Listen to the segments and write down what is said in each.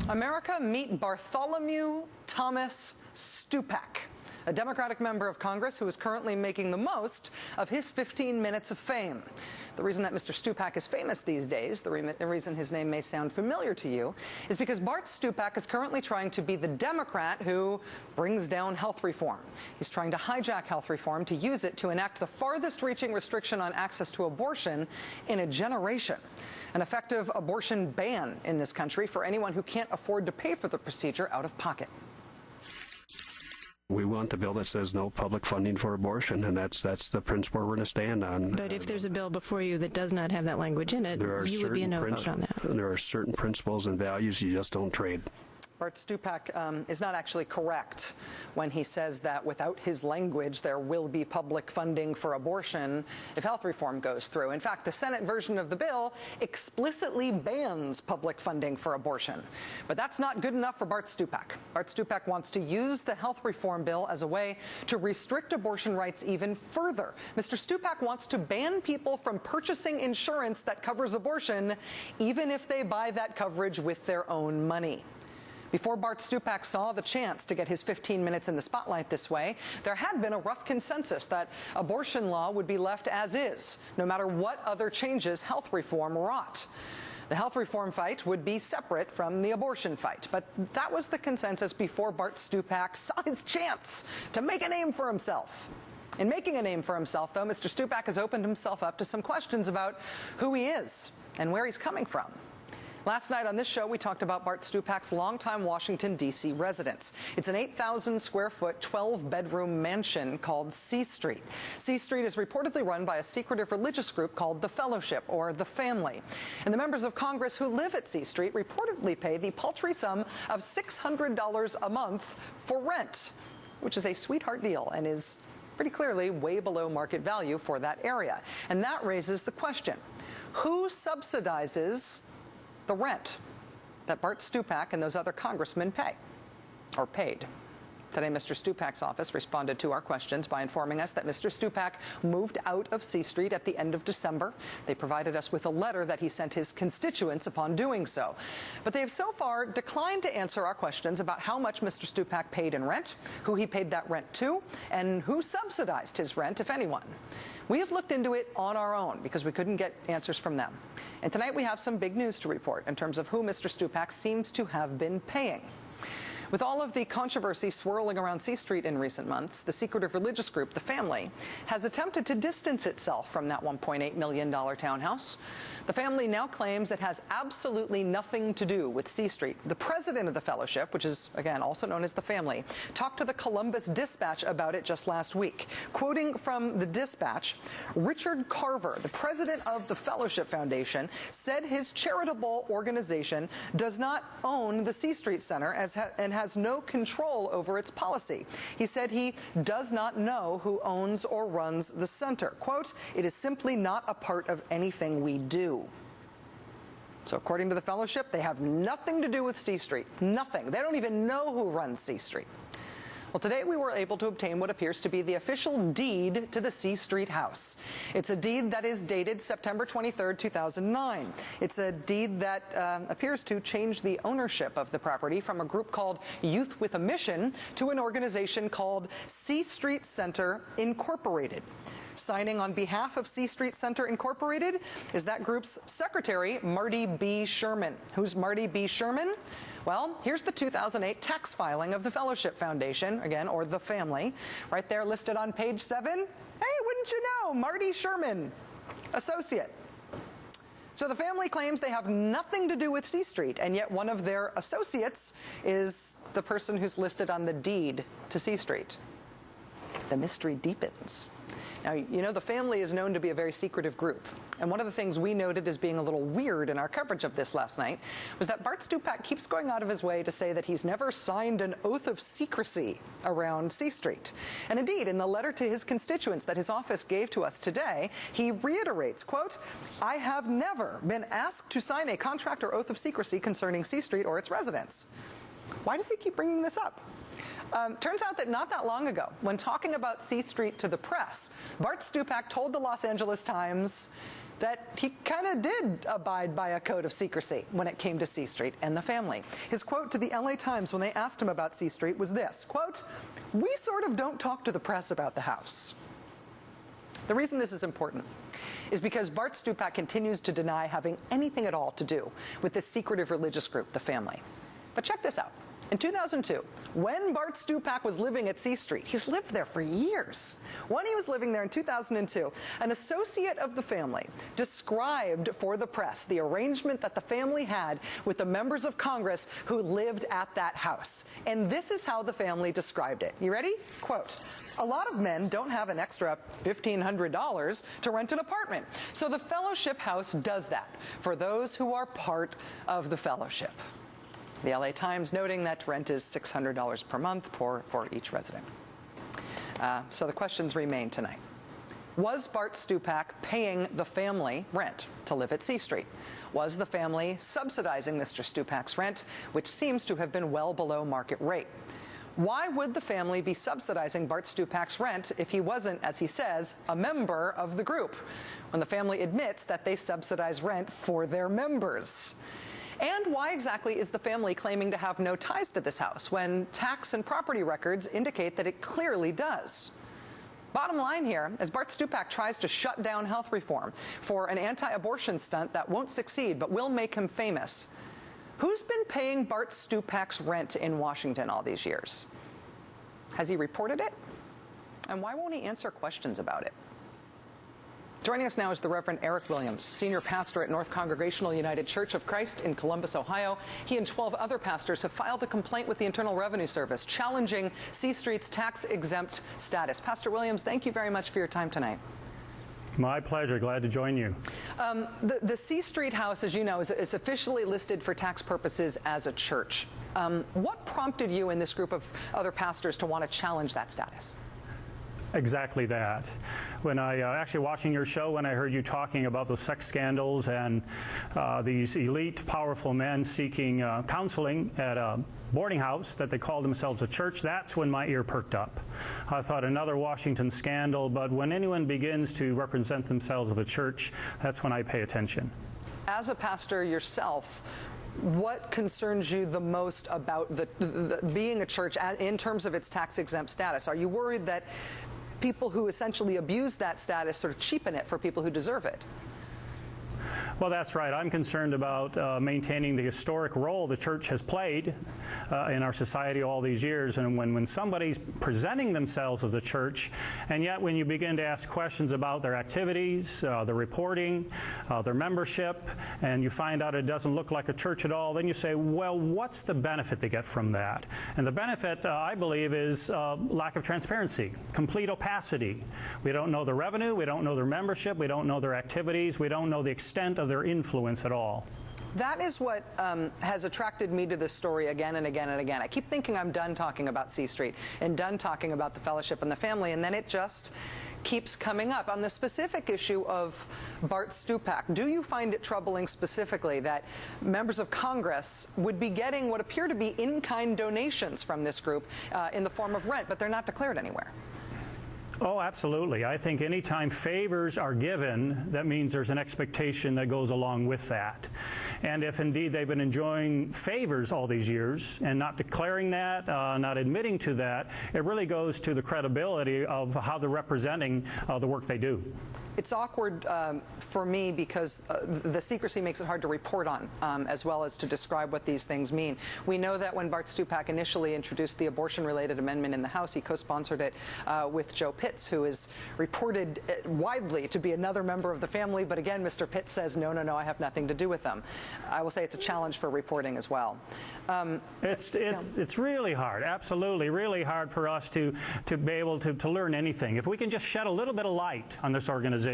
America, meet Bartholomew Thomas Stupak, a Democratic member of Congress who is currently making the most of his 15 minutes of fame. The reason that Mr. Stupak is famous these days, the reason his name may sound familiar to you, is because Bart Stupak is currently trying to be the Democrat who brings down health reform. He's trying to hijack health reform to use it to enact the farthest-reaching restriction on access to abortion in a generation. An effective abortion ban in this country for anyone who can't afford to pay for the procedure out of pocket. We want the bill that says no public funding for abortion, and that's the principle we're going to stand on. But if there's a bill before you that does not have that language in it, you would be a no vote on that. There are certain principles and values you just don't trade. Bart Stupak is not actually correct when he says that without his language there will be public funding for abortion if health reform goes through. In fact, the Senate version of the bill explicitly bans public funding for abortion. But that's not good enough for Bart Stupak. Bart Stupak wants to use the health reform bill as a way to restrict abortion rights even further. Mr. Stupak wants to ban people from purchasing insurance that covers abortion, even if they buy that coverage with their own money. Before Bart Stupak saw the chance to get his 15 minutes in the spotlight this way, there had been a rough consensus that abortion law would be left as is, no matter what other changes health reform wrought. The health reform fight would be separate from the abortion fight, but that was the consensus before Bart Stupak saw his chance to make a name for himself. In making a name for himself, though, Mr. Stupak has opened himself up to some questions about who he is and where he's coming from. Last night on this show, we talked about Bart Stupak's longtime Washington, D.C. residence. It's an 8,000-square-foot, 12-bedroom mansion called C Street. C Street is reportedly run by a secretive religious group called the Fellowship, or the Family. And the members of Congress who live at C Street reportedly pay the paltry sum of $600 a month for rent, which is a sweetheart deal and is pretty clearly way below market value for that area. And that raises the question, who subsidizes the rent that Bart Stupak and those other congressmen pay, or paid? Today, Mr. Stupak's office responded to our questions by informing us that Mr. Stupak moved out of C Street at the end of December. They provided us with a letter that he sent his constituents upon doing so. But they have so far declined to answer our questions about how much Mr. Stupak paid in rent, who he paid that rent to, and who subsidized his rent, if anyone. We have looked into it on our own because we couldn't get answers from them. And tonight we have some big news to report in terms of who Mr. Stupak seems to have been paying. With all of the controversy swirling around C Street in recent months, the secretive religious group, the Family, has attempted to distance itself from that $1.8 million townhouse. The Family now claims it has absolutely nothing to do with C Street. The president of the Fellowship, which is, again, also known as the Family, talked to the Columbus Dispatch about it just last week. Quoting from the Dispatch, Richard Carver, the president of the Fellowship Foundation, said his charitable organization does not own the C Street Center and has no control over its policy. He said he does not know who owns or runs the center. Quote, "It is simply not a part of anything we do." So according to the Fellowship, they have nothing to do with C Street. Nothing. They don't even know who runs C Street. Well, today we were able to obtain what appears to be the official deed to the C Street house. It's a deed that is dated September 23, 2009. It's a deed that appears to change the ownership of the property from a group called Youth with a Mission to an organization called C Street Center Incorporated. Signing on behalf of C Street Center Incorporated is that group's secretary, Marty B. Sherman. Who's Marty B. Sherman? Well, here's the 2008 tax filing of the Fellowship Foundation, again, or the Family, right there listed on page 7. Hey, wouldn't you know, Marty Sherman, associate. So the Family claims they have nothing to do with C Street, and yet one of their associates is the person who's listed on the deed to C Street. The mystery deepens. Now, you know, the Family is known to be a very secretive group. And one of the things we noted as being a little weird in our coverage of this last night was that Bart Stupak keeps going out of his way to say that he's never signed an oath of secrecy around C Street. And indeed, in the letter to his constituents that his office gave to us today, he reiterates, quote, "I have never been asked to sign a contract or oath of secrecy concerning C Street or its residents." Why does he keep bringing this up? Turns out that not that long ago, when talking about C Street to the press, Bart Stupak told the Los Angeles Times that he kind of did abide by a code of secrecy when it came to C Street and the family. His quote to the LA Times when they asked him about C Street was this, quote, "We sort of don't talk to the press about the house." The reason this is important is because Bart Stupak continues to deny having anything at all to do with this secretive religious group, the family. But check this out. In 2002, when Bart Stupak was living at C Street, he's lived there for years. When he was living there in 2002, an associate of the family described for the press the arrangement that the family had with the members of Congress who lived at that house. And this is how the family described it. You ready? Quote, "A lot of men don't have an extra $1,500 to rent an apartment. So the fellowship house does that for those who are part of the fellowship." The LA Times noting that rent is $600 per month for each resident. So the questions remain tonight. Was Bart Stupak paying the family rent to live at C Street? Was the family subsidizing Mr. Stupak's rent, which seems to have been well below market rate? Why would the family be subsidizing Bart Stupak's rent if he wasn't, as he says, a member of the group, when the family admits that they subsidize rent for their members? And why exactly is the family claiming to have no ties to this house when tax and property records indicate that it clearly does? Bottom line here, as Bart Stupak tries to shut down health reform for an anti-abortion stunt that won't succeed but will make him famous, who's been paying Bart Stupak's rent in Washington all these years? Has he reported it? And why won't he answer questions about it? Joining us now is the Reverend Eric Williams, senior pastor at North Congregational United Church of Christ in Columbus, Ohio. He and 12 other pastors have filed a complaint with the Internal Revenue Service challenging C Street's tax-exempt status. Pastor Williams, thank you very much for your time tonight. My pleasure. Glad to join you. The C Street house, as you know, is officially listed for tax purposes as a church. What prompted you and this group of other pastors to want to challenge that status? Exactly that. When I actually watching your show, when I heard you talking about those sex scandals and these elite, powerful men seeking counseling at a boarding house that they called themselves a church, that's when my ear perked up. I thought another Washington scandal, but when anyone begins to represent themselves as a church, that's when I pay attention. As a pastor yourself, what concerns you the most about the being a church in terms of its tax-exempt status? Are you worried that people who essentially abuse that status sort of cheapen it for people who deserve it? Well, that's right. I'm concerned about maintaining the historic role the church has played in our society all these years. And when somebody's presenting themselves as a church, and yet when you begin to ask questions about their activities, their reporting, their membership, and you find out it doesn't look like a church at all, then you say, well, what's the benefit they get from that? And the benefit, I believe, is lack of transparency, complete opacity. We don't know the revenue, we don't know their membership, we don't know their activities, we don't know the extent of their influence at all. That is what has attracted me to this story again and again and again. I keep thinking I'm done talking about C Street and done talking about the fellowship and the family, and then it just keeps coming up. On the specific issue of Bart Stupak, do you find it troubling specifically that members of Congress would be getting what appear to be in-kind donations from this group in the form of rent, but they're not declared anywhere? Oh, absolutely. I think anytime favors are given, that means there's an expectation that goes along with that. And if indeed they've been enjoying favors all these years and not declaring that, not admitting to that, it really goes to the credibility of how they're representing the work they do. It's awkward for me because the secrecy makes it hard to report on, as well as to describe what these things mean. We know that when Bart Stupak initially introduced the abortion-related amendment in the House, he co-sponsored it with Joe Pitts, who is reported widely to be another member of the family. But again, Mr. Pitts says, no, I have nothing to do with them. I will say it's a challenge for reporting as well. It's really hard, absolutely, really hard for us to be able to learn anything. If we can just shed a little bit of light on this organization,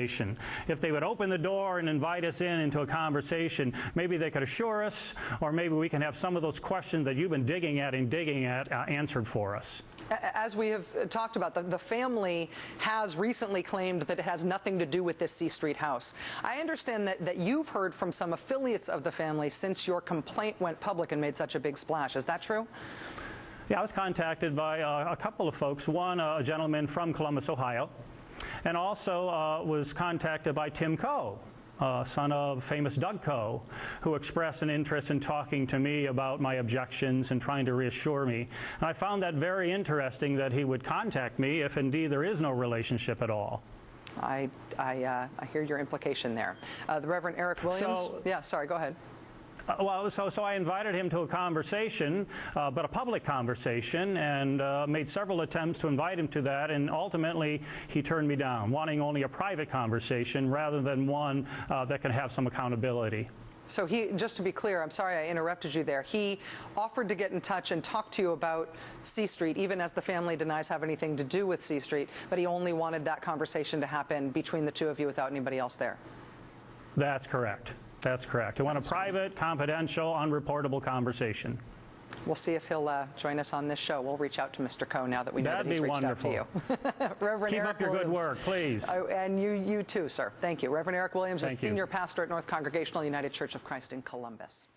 if they would open the door and invite us into a conversation, maybe they could assure us, or maybe we can have some of those questions that you've been digging at answered for us. As we have talked about, the family has recently claimed that it has nothing to do with this C Street house. I understand that you've heard from some affiliates of the family since your complaint went public and made such a big splash. Is that true? Yeah, I was contacted by a couple of folks. One, a gentleman from Columbus, Ohio, and also was contacted by Tim Coe, son of famous Doug Coe, who expressed an interest in talking to me about my objections and trying to reassure me. And I found that very interesting that he would contact me if indeed there is no relationship at all. I hear your implication there. The Reverend Eric Williams. Yeah, sorry, go ahead. So I invited him to a conversation, but a public conversation, and made several attempts to invite him to that, and ultimately he turned me down, wanting only a private conversation rather than one that can have some accountability. So he, just to be clear, I'm sorry I interrupted you there, he offered to get in touch and talk to you about C Street, even as the family denies have anything to do with C Street, but he only wanted that conversation to happen between the two of you without anybody else there. That's correct. That's correct. I want a private, confidential, unreportable conversation. We'll see if he'll join us on this show. We'll reach out to Mr. Coe now that we know that he's reached out to you. Reverend Keep Eric up your Williams. good work, please. And you too, sir. Thank you. Reverend Eric Williams is Senior Pastor at North Congregational United Church of Christ in Columbus.